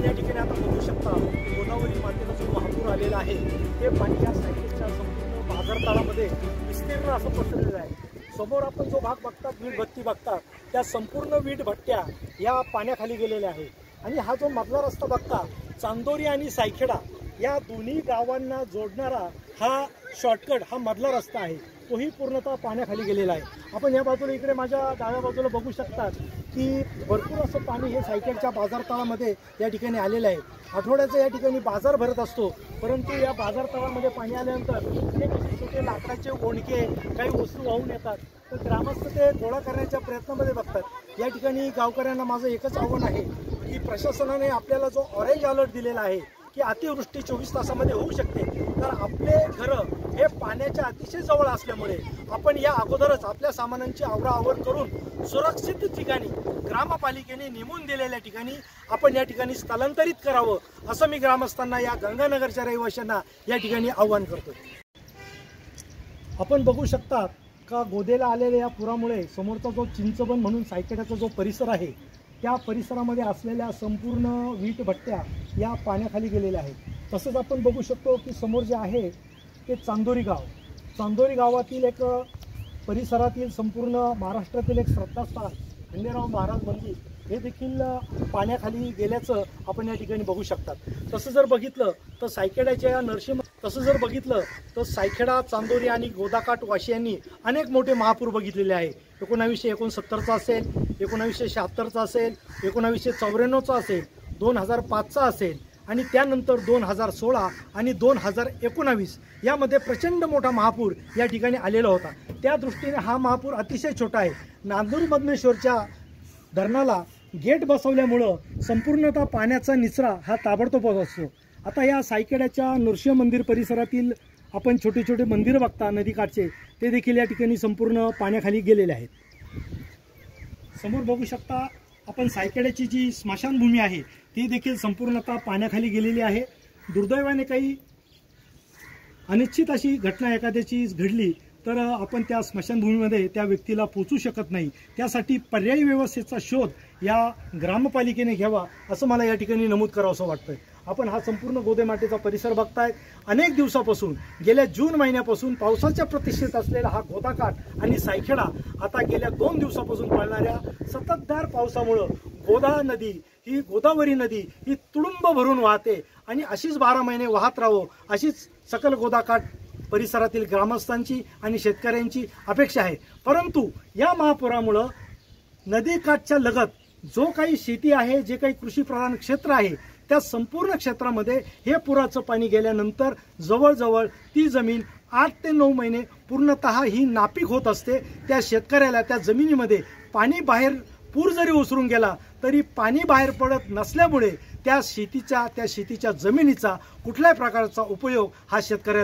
आपण या ठिकाणी आता बघू शकता गोदावरी मातेचा जो महापूर आलेला आहे ते पाणी या सायकलच्या संपूर्ण बाजारतळामध्ये विस्तीर्ण असं पसरलेलं आहे। समोर आपण जो भाग बघतात वीट भट्टी बघतात त्या संपूर्ण वीट भट्ट्या या पाण्याखाली गेलेल्या आहेत आणि हा जो मधला रस्ता बघता चांदोरी आणि सायखेडा या दोन्ही गावांना जोडणारा हा शॉर्टकट हा मधला रस्ता आहे तोही पूर्णतः पाण्याखाली गेलेला आहे। आपण या बाजूला इकडे माझ्या डाव्या बाजूला बघू शकतात की भरपूर असं पाणी हे सायकलच्या बाजारतळामध्ये या ठिकाणी आलेलं आहे। आठवड्याचा या ठिकाणी बाजार भरत असतो, परंतु या बाजारतळामध्ये पाणी आल्यानंतर अनेक छोटे लाकडाचे ओंडके काही वस्तू वाहून येतात, तर ग्रामस्थ ते गोळा करण्याच्या प्रयत्नामध्ये बघतात। या ठिकाणी गावकऱ्यांना माझं एकच आव्हान आहे की प्रशासनाने आपल्याला जो ऑरेंज अलर्ट दिलेला आहे की अतिवृष्टी 24 तासामध्ये होऊ शकते, तर आपले घरं हे पाण्याच्या अतिशय जवळ असल्यामुळे आपण या अगोदरच आपल्या सामानांची आवराआवर करून सुरक्षित ठिकाणी ग्रामपालिकेने नेमून दिलेल्या ठिकाणी आपण या ठिकाणी स्थलांतरित करावं, असं मी ग्रामस्थांना या गंगानगरच्या रहिवाशांना या ठिकाणी आव्हान करतो। आपण बघू शकता का गोदेला आलेल्या या पुरामुळे समोरचा जो चिंचबन म्हणून सायखेड्याचा जो परिसर आहे त्या परिसरामध्ये असलेल्या संपूर्ण वीट भट्ट्या या पाण्याखाली गेलेल्या आहेत। तसंच आपण बघू शकतो की समोर जे आहे ते चांदोरी गावातील एक परिसरातील संपूर्ण महाराष्ट्रातील एक श्रद्धास्थान खंडेराव महाराज मंदिर हे देखील पाण्याखाली गेल्याचं आपण या ठिकाणी बघू शकतात। तसं जर बघितलं तर सायखेडा चांदोरी आणि गोदाकाठ वाशियांनी अनेक मोठे महापूर बघितलेले आहे। 1969चा असेल, 1976चा असेल, 1994चा असेल, 2005चा असेल आणि त्यानंतर 2016 आणि 2019 यामध्ये प्रचंड मोठा महापूर या ठिकाणी आलेला होता। त्या दृष्टीने हा महापूर अतिशय छोटा आहे। नांदूर मधमेश्वरच्या धरणाला गेट बसवल्यामुळं संपूर्णतः पाण्याचा निचरा हा ताबडतोब असतो। आता या सायखेड्याच्या नृसिंह मंदिर परिसरातील आपण छोटे छोटे मंदिर बघता नदीकाठचे, ते देखील या ठिकाणी संपूर्ण पाण्याखाली गेलेले आहेत। समोर बघू शकता आपण सायखेड्याची जी स्मशानभूमी आहे ती देखील संपूर्णतः पाण्याखाली गेलेली आहे। दुर्दैवाने काही अनिश्चित अशी घटना एखाद्याची घडली तर आपण त्या स्मशानभूमीमध्ये त्या व्यक्तीला पोचू शकत नाही, त्यासाठी पर्यायी व्यवस्थेचा शोध या ग्रामपालिकेने घ्यावा असं मला या ठिकाणी नमूद करावंसं वाटतंय। आपण हा संपूर्ण गोदेमातेचा परिसर बघताय। अनेक दिवसापासून गेल्या जून महिन्यापासून पावसाच्या प्रतीक्षेत असलेला हा गोदाकाठ आणि सायखेडा आता गेल्या 2 दिवसापासून पडणाऱ्या संततधार पावसामुळे गोदावरी नदी ही तुडुंब भरून वाहते आणि अशीच 12 महिने वाहत राहावं अशीच सकल गोदाकाठ परिसरातील ग्रामस्थांची आणि शेतकऱ्यांची अपेक्षा आहे। परंतु या महापुरामुळे नदीकाठच्या लगत जो काही शेती आहे, जे काही कृषी प्रधान क्षेत्र आहे त्या संपूर्ण क्षेत्रामध्ये हे पुराचं पाणी गेल्यानंतर जवळजवळ ती जमीन 8 ते 9 महिने पूर्णतः ही नापीक होत असते। त्या शेतकऱ्याला त्या जमिनीमध्ये पाणी बाहेर पूर जरी ओसरून गेला तरी पाणी बाहेर पडत नसल्यामुळे त्या शेतीच्या जमिनीचा कुठल्याही प्रकारचा उपयोग हा शेतकऱ्याला